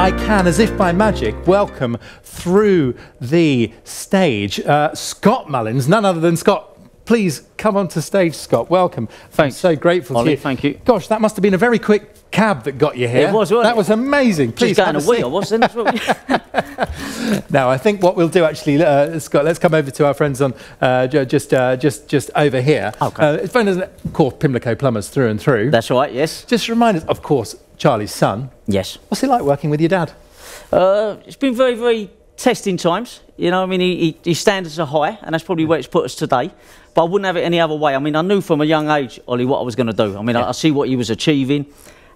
I can, as if by magic, welcome through the stage Scott Mullins, none other than Scott. Please come onto stage, Scott. Welcome. Thanks. I'm so grateful Ollie, to you. thank you. Gosh, that must have been a very quick cab that got you here. It was, wasn't that it? was amazing. Please just going a wheel, wasn't it? Now, I think what we'll do actually, Scott, let's come over to our friends on just over here. Okay. It's known as, of course, Pimlico Plumbers through and through. That's right, yes. Just remind us, of course, Charlie's son. Yes. What's it like working with your dad? It's been very, very testing times. You know, I mean, his standards are high, and that's probably where it's put us today. But I wouldn't have it any other way. I mean, I knew from a young age, Ollie, what I was going to do. I mean, I see what he was achieving,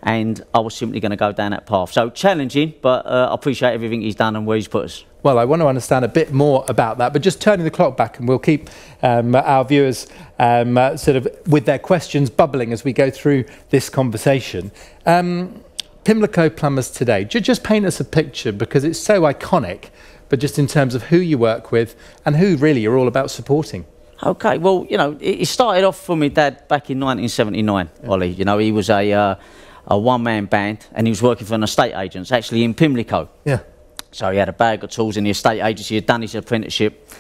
and I was simply going to go down that path. So challenging, but I appreciate everything he's done and where he's put us. Well, I want to understand a bit more about that, but just turning the clock back, and we'll keep our viewers sort of with their questions bubbling as we go through this conversation. Pimlico Plumbers today, just paint us a picture, because it's so iconic, but just in terms of who you work with and who really you're all about supporting. Okay, well, you know, it started off for my dad back in 1979, Ollie. You know, he was a one-man band, and he was working for an estate agent, actually in Pimlico. Yeah. So he had a bag of tools in the estate agency, he had done his apprenticeship,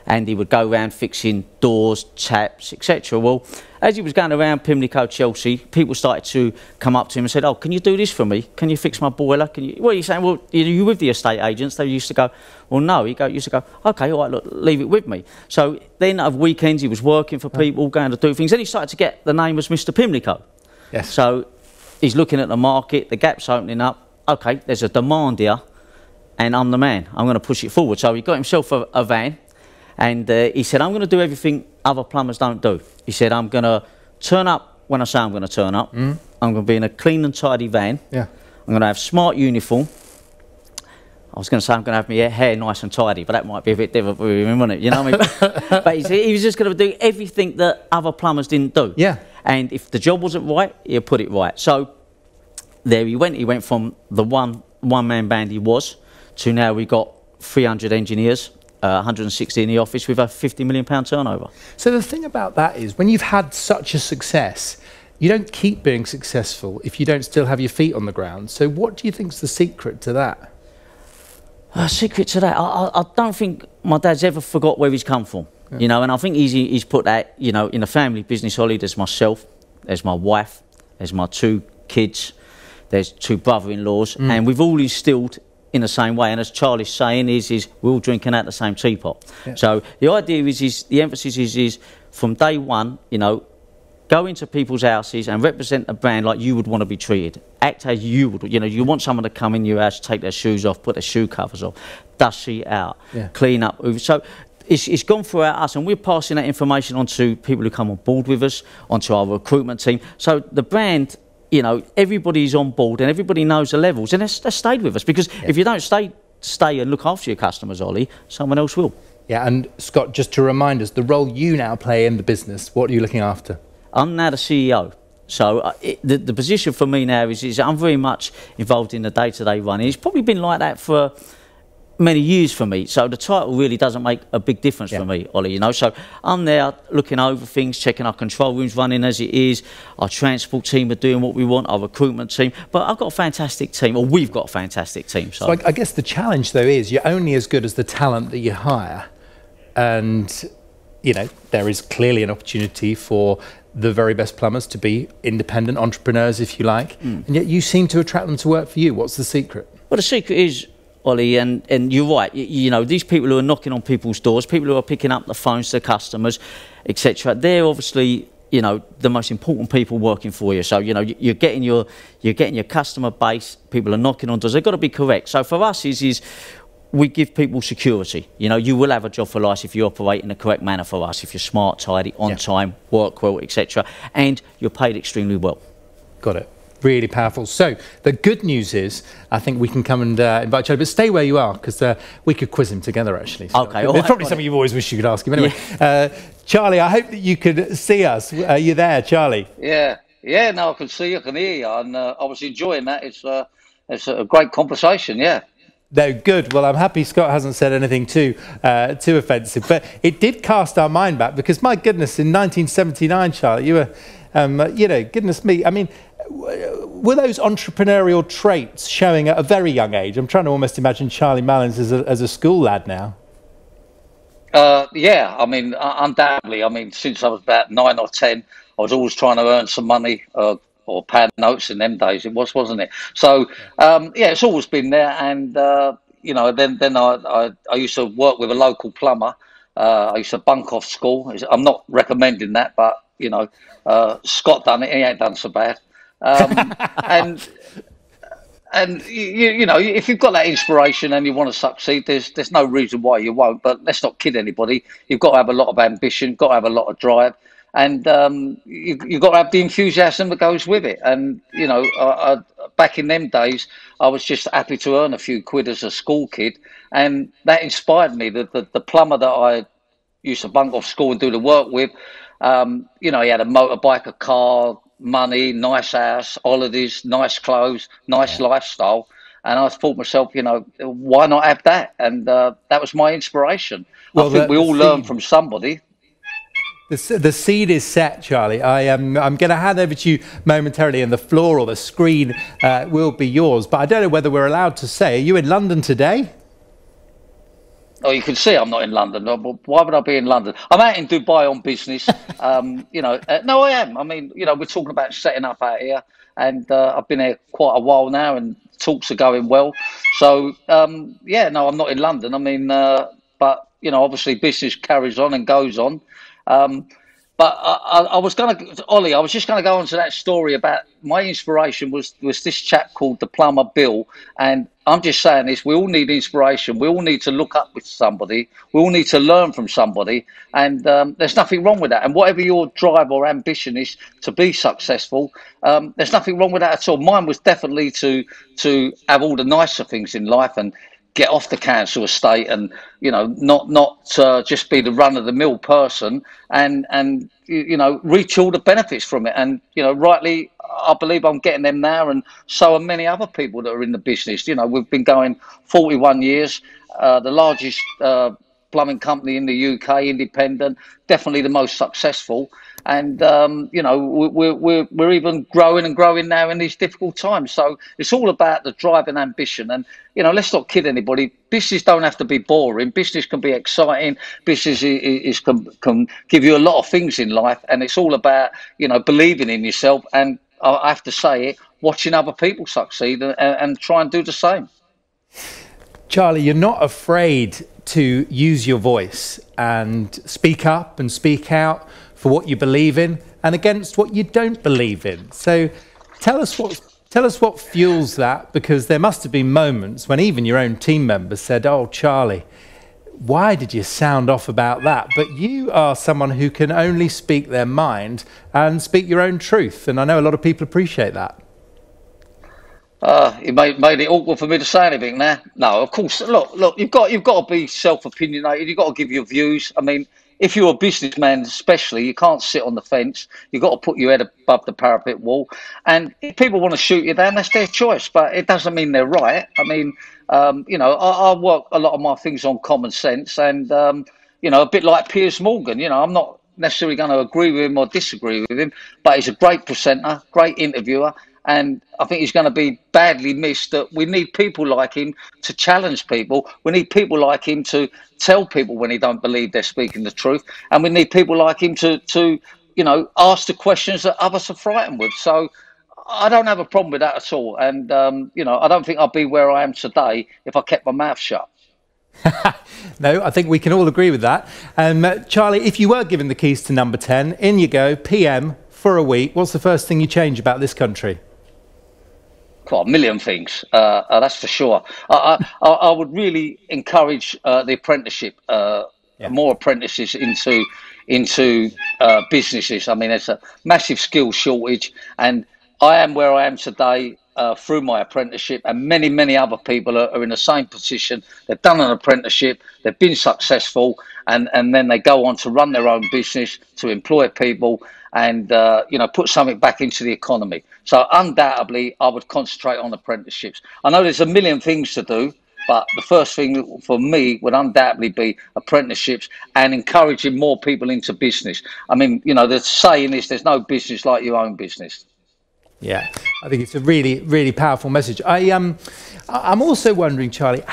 and he would go around fixing doors, taps, etc. Well, as he was going around Pimlico, Chelsea, people started to come up to him and said, "Oh, can you do this for me? Can you fix my boiler? Can you?" Well, he's saying, "Well, are you with the estate agents?" They used to go, "Well, no." He used to go, "Okay, all right, look, leave it with me." So then, of weekends, he was working for people, going to do things. Then he started to get the name as Mr. Pimlico. Yes. So he's looking at the market, the gap's opening up. Okay, there's a demand here, and I'm the man. I'm going to push it forward. So he got himself a van. And he said, "I'm going to do everything other plumbers don't do." He said, "I'm going to turn up when I say I'm going to turn up. I'm going to be in a clean and tidy van. Yeah. I'm going to have smart uniform." I was going to say I'm going to have my hair nice and tidy, but that might be a bit different for him, wouldn't it? You know what I mean? But he was just going to do everything that other plumbers didn't do. Yeah. And if the job wasn't right, he'd put it right. So there he went. He went from the one-man band he was to now we've got 300 engineers. 160 in the office with a £50 million turnover. So the thing about that is, when you've had such a success, you don't keep being successful if you don't still have your feet on the ground. So what do you think's the secret to that? Secret to that? I don't think my dad's ever forgot where he's come from. Yeah. You know, and I think he's put that, you know, in a family business, Ollie, there's myself, there's my wife, there's my 2 kids, there's 2 brother-in-laws, and we've all instilled in the same way, and as Charlie's saying is we're all drinking out the same teapot. Yeah. So the idea is the emphasis is from day one, you know, go into people's houses and represent a brand like you would want to be treated. Act as you would, you know, you want someone to come in your house, take their shoes off, put their shoe covers off, dust it out, clean up. So it's gone throughout us, and we're passing that information on to people who come on board with us, onto our recruitment team. So the brand, you know, everybody's on board and everybody knows the levels, and that's stayed with us, because if you don't stay and look after your customers, Ollie, someone else will. Yeah, and Scott, just to remind us, the role you now play in the business, what are you looking after? I'm now the CEO. So the position for me now is I'm very much involved in the day-to-day running. It's probably been like that for many years for me, so the title really doesn't make a big difference for me, Ollie, you know. So I'm there looking over things, checking our control rooms running as it is, our transport team are doing what we want, our recruitment team, but I've got a fantastic team, or we've got a fantastic team. So I guess the challenge though is you're only as good as the talent that you hire, and you know, there is clearly an opportunity for the very best plumbers to be independent entrepreneurs, if you like, and yet you seem to attract them to work for you. What's the secret? Well, the secret is, Ollie, and you're right, you know, these people who are knocking on people's doors, people who are picking up the phones to customers, etc., they're obviously, you know, the most important people working for you. So, you know, you're getting your customer base, people are knocking on doors, they've got to be correct. So for us is we give people security. You know, you will have a job for life if you operate in the correct manner for us, if you're smart, tidy, on time, work well, etc., and you're paid extremely well. Got it. Really powerful. So the good news is, I think we can come and invite Charlie, but stay where you are, because we could quiz him together, actually. So okay. There's probably something you've always wished you could ask him. Anyway, Charlie, I hope that you could see us. Are you there, Charlie? Yeah. No, I can see you, I can hear you, and I was enjoying that. It's a great conversation. Yeah. No, good. Well, I'm happy Scott hasn't said anything too offensive, but it did cast our mind back, because my goodness, in 1979, Charlie, you were, you know, goodness me. I mean, were those entrepreneurial traits showing at a very young age? I'm trying to almost imagine Charlie Mullins as a school lad now. Yeah, I mean, undoubtedly. I mean, since I was about 9 or 10, I was always trying to earn some money, or pound notes in them days. It was, wasn't it? So, yeah, it's always been there. And you know, then I used to work with a local plumber. I used to bunk off school. I'm not recommending that, but you know, Scott done it. He ain't done so bad. And you know, if you've got that inspiration and you want to succeed, there's no reason why you won't. But let's not kid anybody. You've got to have a lot of ambition, got to have a lot of drive, and you've got to have the enthusiasm that goes with it. And you know, back in them days, I was just happy to earn a few quid as a school kid, and that inspired me. The plumber that I used to bunk off school and do the work with, you know, he had a motorbike, a car, money, nice house, holidays, nice clothes, nice lifestyle. And I thought myself, you know, why not have that? And that was my inspiration. Well, I think we all learn from somebody. The seed is set, Charlie. I'm going to hand over to you momentarily, and the floor or the screen will be yours. But I don't know whether we're allowed to say, are you in London today? Oh, you can see I'm not in London. Why would I be in London? I'm out in Dubai on business. You know, no, I am. I mean, you know, we're talking about setting up out here, and I've been here quite a while now, and talks are going well. So, yeah, no, I'm not in London. I mean, but you know, obviously, business carries on and goes on. But I was going to, Ollie, I was just going to go on to that story about my inspiration was this chap called the plumber Bill. And I'm just saying this, we all need inspiration. We all need to look up with somebody. We all need to learn from somebody. And there's nothing wrong with that. And whatever your drive or ambition is to be successful, there's nothing wrong with that at all. Mine was definitely to have all the nicer things in life and get off the council estate, and you know, not just be the run of the mill person, and you know, reach all the benefits from it. And you know, rightly, I believe I'm getting them now, and so are many other people that are in the business. You know, we've been going 41 years, the largest plumbing company in the UK, independent, definitely the most successful. And you know, we're even growing and growing now in these difficult times. So it's all about the drive and ambition. And you know, let's not kid anybody. Business don't have to be boring. Business can be exciting. Business can give you a lot of things in life. And it's all about, you know, believing in yourself. And I have to say it, watching other people succeed and try and do the same. Charlie, you're not afraid to use your voice and speak up and speak out for what you believe in and against what you don't believe in. So tell us what fuels that, because there must have been moments when even your own team members said, oh, Charlie, why did you sound off about that? But you are someone who can only speak their mind and speak your own truth. And I know a lot of people appreciate that. You made it awkward for me to say anything now. No, of course. Look. You've got to be self-opinionated. You've got to give your views. I mean, if you're a businessman, especially, you can't sit on the fence. You've got to put your head above the parapet wall. And if people want to shoot you down, that's their choice. But it doesn't mean they're right. I mean, you know, I work a lot of my things on common sense, and you know, a bit like Piers Morgan. You know, I'm not necessarily going to agree with him or disagree with him, but he's a great presenter, great interviewer. And I think he's going to be badly missed. That we need people like him to challenge people. We need people like him to tell people when they don't believe they're speaking the truth. And we need people like him to you know, ask the questions that others are frightened with. So I don't have a problem with that at all. And, you know, I don't think I'd be where I am today if I kept my mouth shut. No, I think we can all agree with that. Charlie, if you were given the keys to number 10, in you go, PM, for a week, what's the first thing you change about this country? Quite a million things, that's for sure. I would really encourage the apprenticeship, more apprentices into businesses. I mean, there's a massive skill shortage, and I am where I am today through my apprenticeship, and many other people are in the same position. They've done an apprenticeship, they've been successful, and then they go on to run their own business, to employ people, and you know, put something back into the economy. So undoubtedly, I would concentrate on apprenticeships. I know there's a million things to do, but the first thing for me would undoubtedly be apprenticeships and encouraging more people into business. I mean, you know, the saying is, there's no business like your own business. Yeah, I think it's a really, really powerful message. I'm also wondering, Charlie,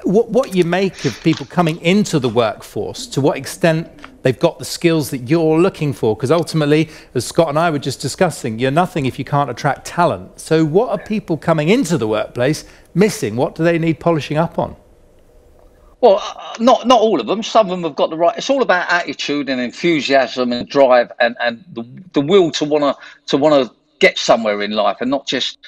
what you make of people coming into the workforce, to what extent they've got the skills that you're looking for, because ultimately, as Scott and I were just discussing, you're nothing if you can't attract talent. So what are people coming into the workplace missing? What do they need polishing up on? Well, not all of them. Some of them have got the right. It's all about attitude and enthusiasm and drive and the will to wanna get somewhere in life and not just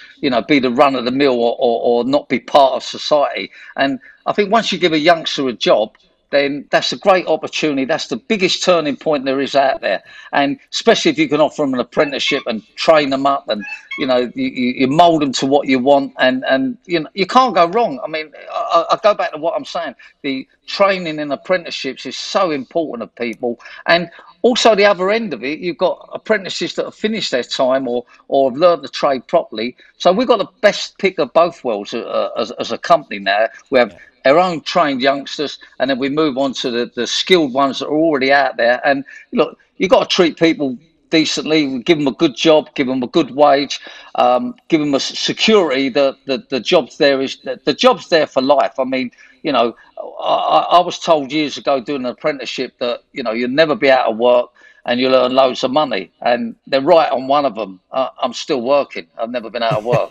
be the run of the mill or not be part of society. And I think once you give a youngster a job, then that's a great opportunity. That's the biggest turning point there is out there. And especially if you can offer them an apprenticeship and train them up and, you mold them to what you want and you can't go wrong. I mean, I go back to what I'm saying. The training in apprenticeships is so important of people. And also the other end of it, you've got apprentices that have finished their time or have learned the trade properly. So we've got the best pick of both worlds as a company now. We have our own trained youngsters, and then we move on to the skilled ones that are already out there. And look, you've got to treat people decently, give them a good job, give them a good wage, give them a security that the job's the job's there for life. I mean, I was told years ago doing an apprenticeship that you'll never be out of work and you'll earn loads of money, and they're right on one of them. I'm still working. I've never been out of work.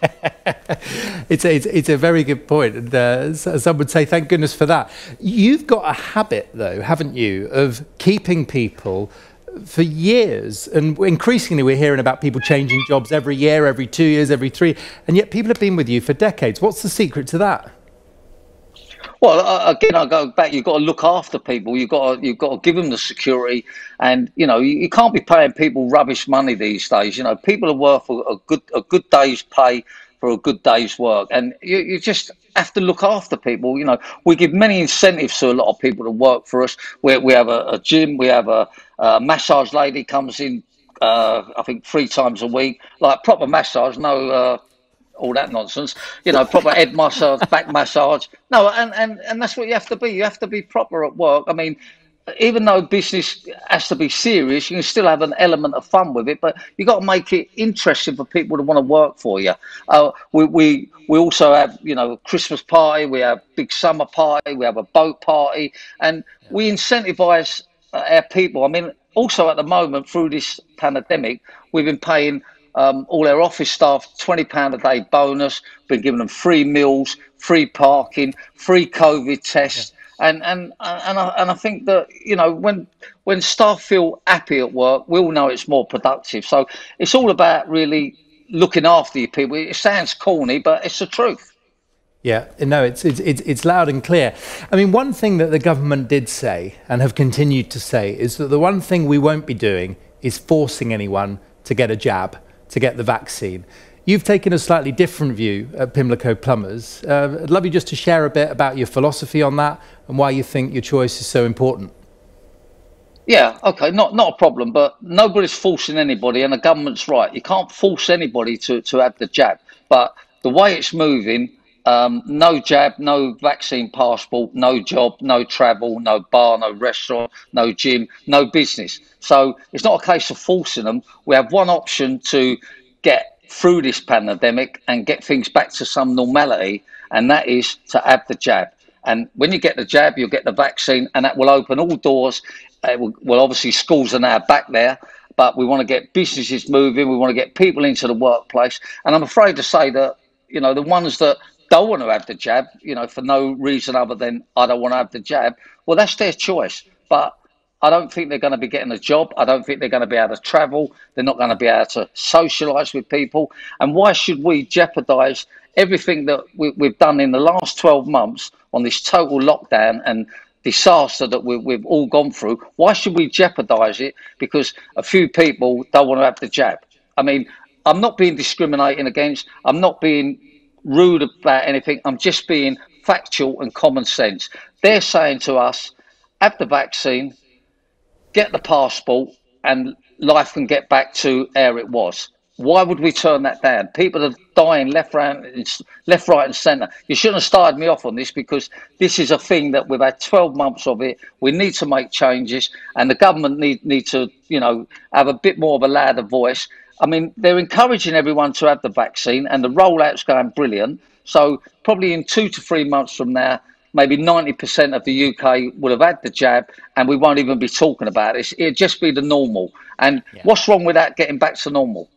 It's a very good point. And some would say, thank goodness for that. You've got a habit, though, haven't you, of keeping people for years, and increasingly we're hearing about people changing jobs every year, every 2 years, every 3, and yet people have been with you for decades. What's the secret to that? Well, again, I go back. You've got to look after people. You've got to give them the security, and you can't be paying people rubbish money these days. People are worth a good day's pay for a good day's work, and you just have to look after people. We give many incentives to a lot of people to work for us. We have a gym. We have a massage lady comes in. I think 3 times a week, like proper massage. No. All that nonsense, proper head massage, back massage. No, and that's what you have to be. You have to be proper at work. I mean, even though business has to be serious, you can still have an element of fun with it, but you got to make it interesting for people to want to work for you. We also have, Christmas party, we have big summer party, we have a boat party, and we incentivize our people. I mean, also at the moment through this pandemic, we've been paying all our office staff £20 a day bonus, been giving them free meals, free parking, free COVID tests. And I think that when staff feel happy at work, we all know it's more productive. So it's all about really looking after your people. It sounds corny, but it's the truth. Yeah, no, it's loud and clear. I mean, one thing that the government did say and have continued to say is that the one thing we won't be doing is forcing anyone to get a jab, to get the vaccine. You've taken a slightly different view at Pimlico Plumbers. I'd love you just to share a bit about your philosophy on that and why you think your choice is so important. Yeah, okay, not a problem, but nobody's forcing anybody, and the government's right. You can't force anybody to have the jab, but the way it's moving, no jab, no vaccine passport, no job, no travel, no bar, no restaurant, no gym, no business. So it's not a case of forcing them. We have one option to get through this pandemic and get things back to some normality, and that is to have the jab. And when you get the jab, you'll get the vaccine, and that will open all doors. Well, obviously, schools are now back there, but we want to get businesses moving. We want to get people into the workplace. And I'm afraid to say that, the ones that don't want to have the jab, for no reason other than I don't want to have the jab, well, that's their choice. But I don't think they're going to be getting a job. I don't think they're going to be able to travel. They're not going to be able to socialise with people. And why should we jeopardise everything that we've done in the last 12 months on this total lockdown and disaster that we've all gone through? Why should we jeopardise it because a few people don't want to have the jab? I mean, I'm not being discriminating against. I'm not being rude about anything. I'm just being factual and common sense. They're saying to us, have the vaccine, get the passport, and life can get back to how it was. Why would we turn that down? People are dying left, right, and centre. You shouldn't have started me off on this because this is a thing that we've had 12 months of it. We need to make changes, and the government need to, have a bit more of a louder voice. I mean, they're encouraging everyone to have the vaccine, and the rollout's going brilliant. So probably in 2 to 3 months from now, maybe 90% of the UK will have had the jab, and we won't even be talking about it. It'll just be the normal. And what's wrong with that getting back to normal?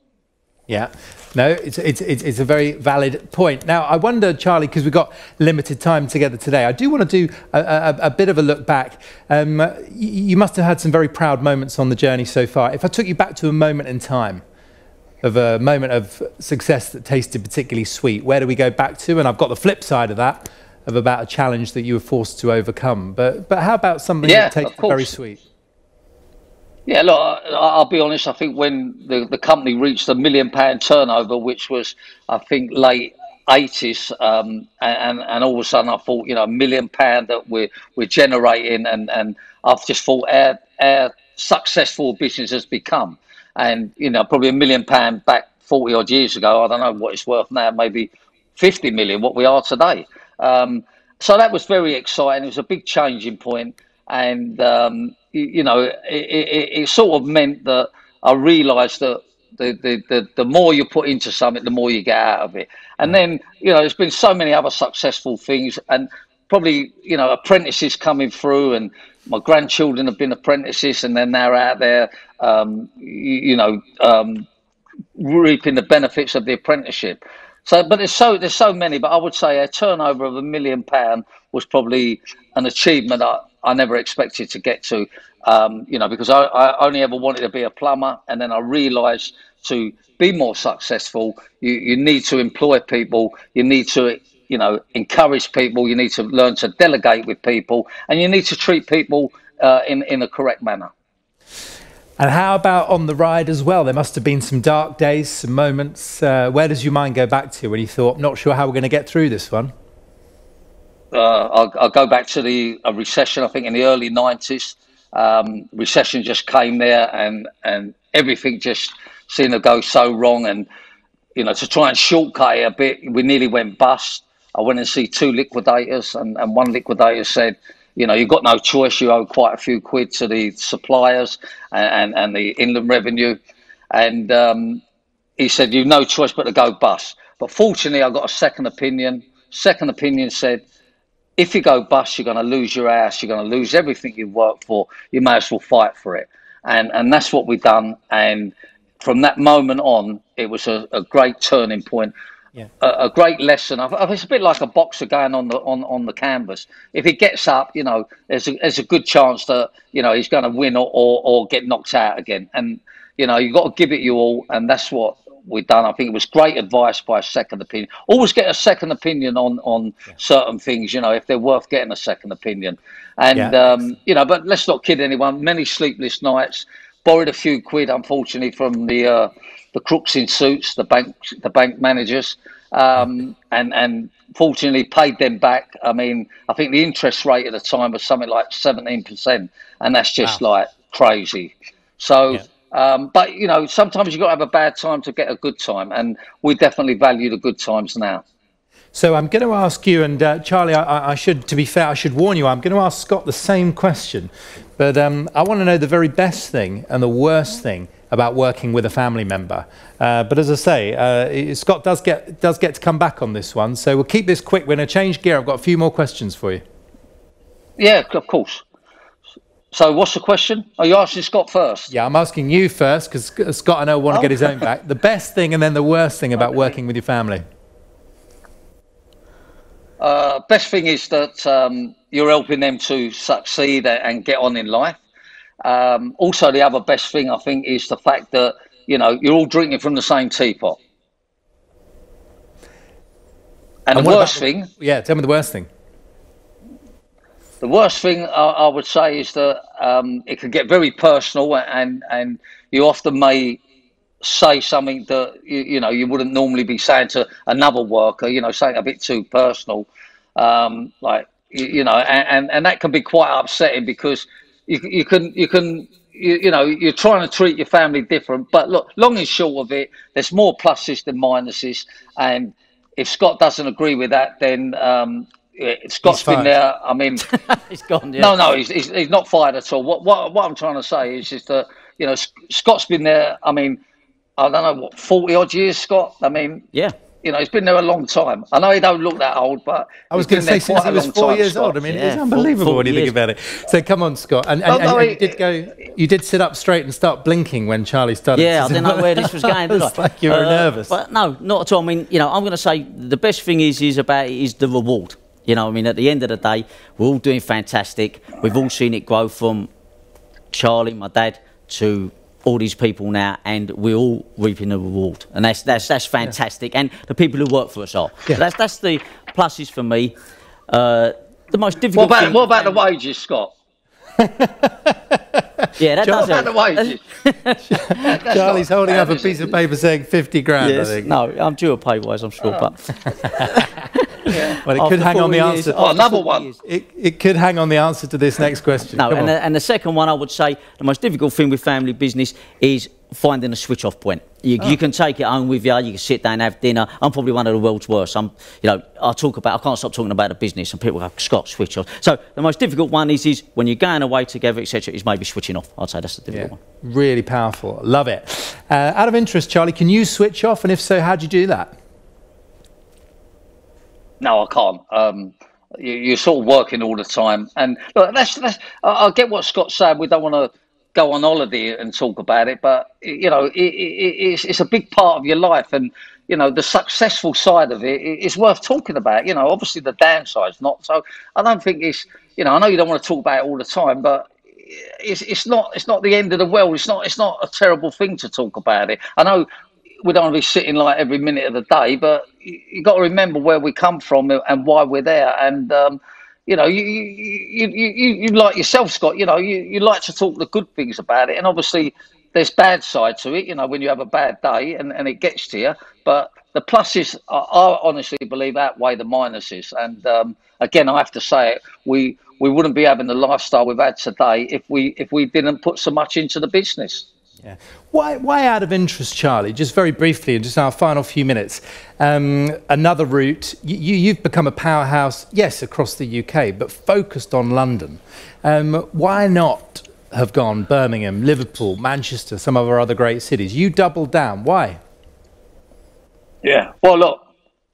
Yeah, no, it's a very valid point. Now, I wonder, Charlie, because we've got limited time together today, I do want to do a bit of a look back. You must have had some very proud moments on the journey so far. If I took you back to a moment in time, of a moment of success that tasted particularly sweet, where do we go back to? And I've got the flip side of that, of about a challenge that you were forced to overcome. But how about something that tasted very sweet? Yeah, look, I'll be honest. I think when the company reached £1 million turnover, which was, I think, late 80s, and all of a sudden I thought, £1 million that we're generating, and I've just thought our successful business has become, and probably £1 million back 40 odd years ago. I don't know what it's worth now, maybe 50 million, what we are today. So that was very exciting. It was a big changing point, and it sort of meant that I realised that the more you put into something, the more you get out of it. And then there's been so many other successful things, and probably apprentices coming through, and my grandchildren have been apprentices, and then they're out there, reaping the benefits of the apprenticeship. So, but there's so many. But I would say a turnover of £1 million was probably an achievement I never expected to get to. Because I only ever wanted to be a plumber, and then I realised to be more successful, you need to employ people, you need to encourage people, you need to learn to delegate with people, and you need to treat people in a correct manner. And how about on the ride as well? There must have been some dark days, some moments. Where does your mind go back to when you thought, not sure how we're going to get through this one? I'll go back to a recession, I think in the early 90s. Recession just came there, and everything just seemed to go so wrong. And, to try and shortcut it a bit, we nearly went bust. I went and see 2 liquidators, and one liquidator said, you've got no choice. You owe quite a few quid to the suppliers and the inland revenue. And he said, you've no choice but to go bust. But fortunately, I got a second opinion. Second opinion said, if you go bust, you're going to lose your house. You're going to lose everything you've worked for. You may as well fight for it. And that's what we've done. And from that moment on, it was a great turning point. Yeah. A great lesson. It's a bit like a boxer going on the canvas. If he gets up, there's a good chance that he's going to win or get knocked out again. And you've got to give it your all, and that's what we've done. I think it was great advice by a second opinion. Always get a second opinion on certain things, if they're worth getting a second opinion. And but let's not kid anyone. Many sleepless nights. Borrowed a few quid, unfortunately, from the crooks in suits, the bank managers, and fortunately paid them back. I mean, I think the interest rate at the time was something like 17%, and that's just like crazy. So, but sometimes you've got to have a bad time to get a good time, and we definitely value the good times now. So I'm going to ask you, and Charlie, I should, to be fair, I should warn you, I'm going to ask Scott the same question, but I want to know the very best thing and the worst thing about working with a family member. But as I say, Scott does get to come back on this one, so we'll keep this quick. We're going to change gear. I've got a few more questions for you. Yeah, of course. So what's the question? Are you asking Scott first? Yeah, I'm asking you first, because Scott, I know, will want to get his own back. The best thing and then the worst thing about working with your family. Best thing is that you're helping them to succeed and get on in life. Also, the other best thing, I think, is the fact that, you're all drinking from the same teapot. And the worst thing... Yeah, tell me the worst thing. The worst thing, I would say, is that it can get very personal, and you often may say something that you wouldn't normally be saying to another worker, something a bit too personal, and that can be quite upsetting, because you're trying to treat your family different. But look, long and short of it, there's more pluses than minuses, and if Scott doesn't agree with that, then Scott's been there. I mean, he's gone. Yeah. No, he's not fired at all. What I'm trying to say is that Scott's been there. I mean, I don't know what 40 odd years, Scott. I mean, Yeah. you know, he's been there a long time. I know he don't look that old, but I was he's going been to say there since quite he a was long 4 time, years Scott. old. I mean, it's Yeah, unbelievable 40 when you think years. about it. So come on, Scott, and you did sit up straight and start blinking when Charlie started. Yeah, I didn't know where this was going. Did I? It's like you were nervous. But no, not at all. I mean, you know, I'm going to say the best thing is about it is the reward. You know, I mean, at the end of the day, we're all doing fantastic. We've all seen it grow from Charlie, my dad, to all these people now, and we're all reaping the reward, and that's fantastic. And the people who work for us are. Yeah. That's the pluses for me. The most difficult. What about the wages, Scott? Yeah, that does What about the help. wages? Charlie's holding up a piece of paper saying 50 grand, Yes. I think. No, I'm due a pay rise, I'm sure, but Well, it could hang on the answer. Oh, another one. It could hang on the answer to this next question. no. Come on. And the second one, I would say, the most difficult thing with family business is finding a switch-off point. You can take it home with you. You can sit down and have dinner. I'm probably one of the world's worst. I can't stop talking about the business, and people go, Scott, switch off. So the most difficult one is when you're going away together, etc. Is maybe switching off. I'd say that's the difficult one. Really powerful. Love it. Out of interest, Charlie, can you switch off? And if so, how do you do that? No, I can't. You're sort of working all the time, and look, I get what Scott's saying. We don't want to go on holiday and talk about it, but you know, it's a big part of your life, and you know, the successful side of it is worth talking about. You know, obviously the downside's not. So I don't think it's. You know, I know you don't want to talk about it all the time, but it's not the end of the world. It's not a terrible thing to talk about it. I know we don't want to be sitting like every minute of the day, but you got to remember where we come from and why we're there. And you know, you like yourself, Scott. You know, you like to talk the good things about it, and obviously there's bad side to it. You know, when you have a bad day and it gets to you, but the pluses, I honestly believe, outweigh the minuses. And again, I have to say it, we wouldn't be having the lifestyle we've had today if we didn't put so much into the business. Yeah. Why out of interest, Charlie, just very briefly, in just our final few minutes, another route, you've become a powerhouse, yes, across the UK, but focused on London. Why not have gone Birmingham, Liverpool, Manchester, some of our other great cities? You doubled down. Why? Yeah. Well, look,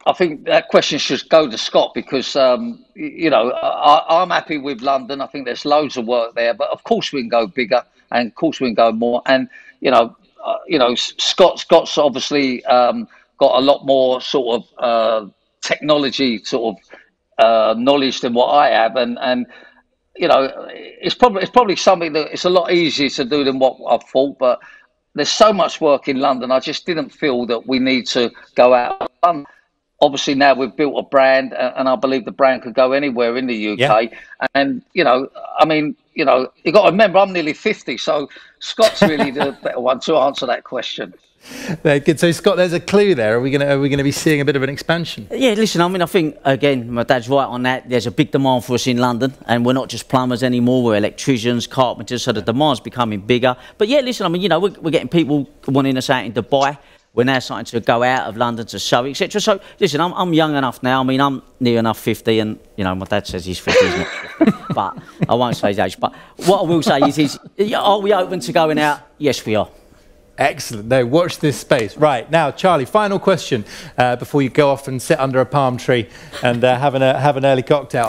I think that question should go to Scott because, you know, I'm happy with London. I think there's loads of work there, but of course we can go bigger, and of course we can go more. And you know, Scott's obviously got a lot more sort of technology sort of knowledge than what I have, and you know, it's probably something that it's a lot easier to do than what I thought, but there's so much work in London. I just didn't feel that we need to go out. Obviously, now we've built a brand, and I believe the brand could go anywhere in the UK. Yeah. And you know, I mean, you know, you got to remember, I'm nearly 50, so Scott's really the better one to answer that question. Very good. So, Scott, there's a clue there. Are we going to be seeing a bit of an expansion? Yeah, listen, I mean, I think, again, my dad's right on that. There's a big demand for us in London, and we're not just plumbers anymore. We're electricians, carpenters, so the demand's becoming bigger. But, yeah, listen, I mean, you know, we're getting people wanting us out in Dubai. We're now starting to go out of London to Surrey, etc. So, listen, I'm young enough now. I mean, I'm near enough 50, and, you know, my dad says he's 50, he's not 50. But I won't say his age. But what I will say is are we open to going out? Yes, we are. Excellent. No, watch this space. Right, now, Charlie, final question before you go off and sit under a palm tree and have an early cocktail.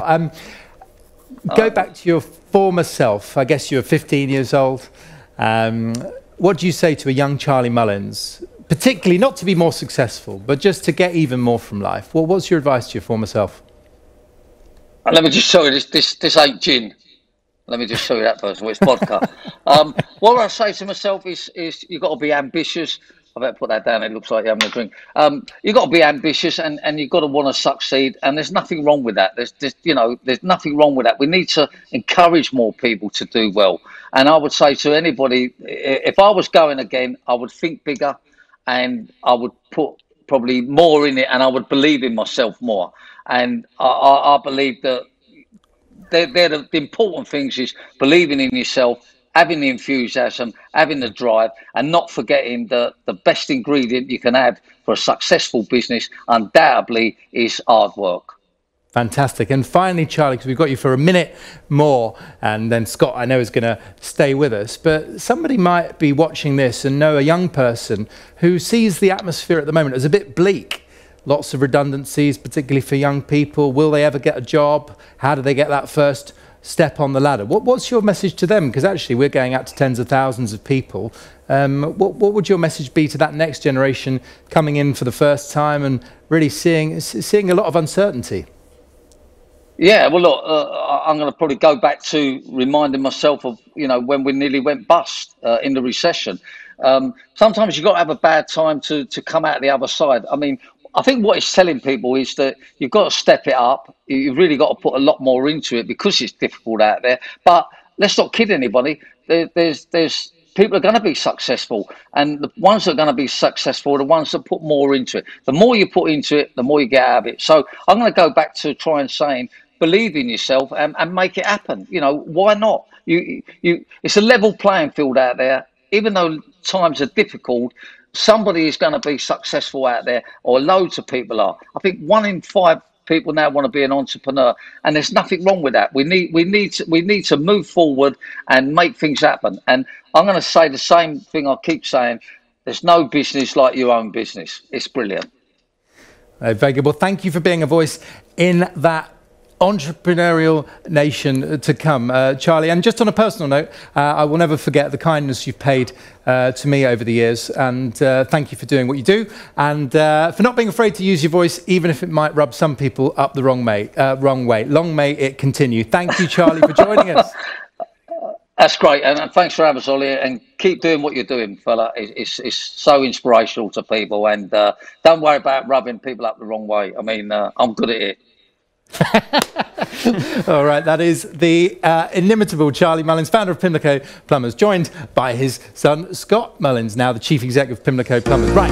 Go back to your former self. I guess you were 15 years old. What do you say to a young Charlie Mullins, particularly not to be more successful, but just to get even more from life? What's your advice to your former self? Let me just show you this ain't gin. Let me just show you that first of all. It's vodka. What I say to myself is you've got to be ambitious. I better put that down. It looks like you're having a drink. You've got to be ambitious and you've got to want to succeed. And there's nothing wrong with that. There's nothing wrong with that. We need to encourage more people to do well. And I would say to anybody, if I was going again, I would think bigger and I would put probably more in it and I would believe in myself more. And I believe that they're the important things is believing in yourself, having the enthusiasm, having the drive, and not forgetting that the best ingredient you can have for a successful business undoubtedly is hard work. Fantastic. And finally, Charlie, because we've got you for a minute more, and then Scott, I know, is going to stay with us, but somebody might be watching this and know a young person who sees the atmosphere at the moment as a bit bleak. Lots of redundancies, particularly for young people. Will they ever get a job? How do they get that first step on the ladder? What's your message to them? Because actually we're going out to tens of thousands of people. What would your message be to that next generation coming in for the first time and really seeing a lot of uncertainty? Yeah, well, look, I'm going to probably go back to reminding myself of, when we nearly went bust in the recession. Sometimes you've got to have a bad time to come out the other side. I mean, I think what it's telling people is that you've got to step it up. You've really got to put a lot more into it because it's difficult out there. But let's not kid anybody. There's people are going to be successful, and the ones that are going to be successful are the ones that put more into it. The more you put into it, the more you get out of it. So I'm going to go back to try and saying, believe in yourself and make it happen. Why not? It's a level playing field out there. Even though times are difficult, somebody is going to be successful out there, or loads of people are. I think 1 in 5 people now want to be an entrepreneur, and there's nothing wrong with that. We need to move forward and make things happen. And I'm going to say the same thing I keep saying. There's no business like your own business. It's brilliant. Very good. Well, thank you for being a voice in that entrepreneurial nation to come, Charlie. And just on a personal note, I will never forget the kindness you've paid to me over the years, and thank you for doing what you do, and for not being afraid to use your voice, even if it might rub some people up the wrong way. Long may it continue. Thank you, Charlie, for joining us. That's great, and thanks for having us, Ollie, and keep doing what you're doing, fella. It's so inspirational to people, and don't worry about rubbing people up the wrong way. I mean, I'm good at it. All right, that is the inimitable Charlie Mullins, founder of Pimlico Plumbers, joined by his son Scott Mullins, now the Chief Executive of Pimlico Plumbers. Right,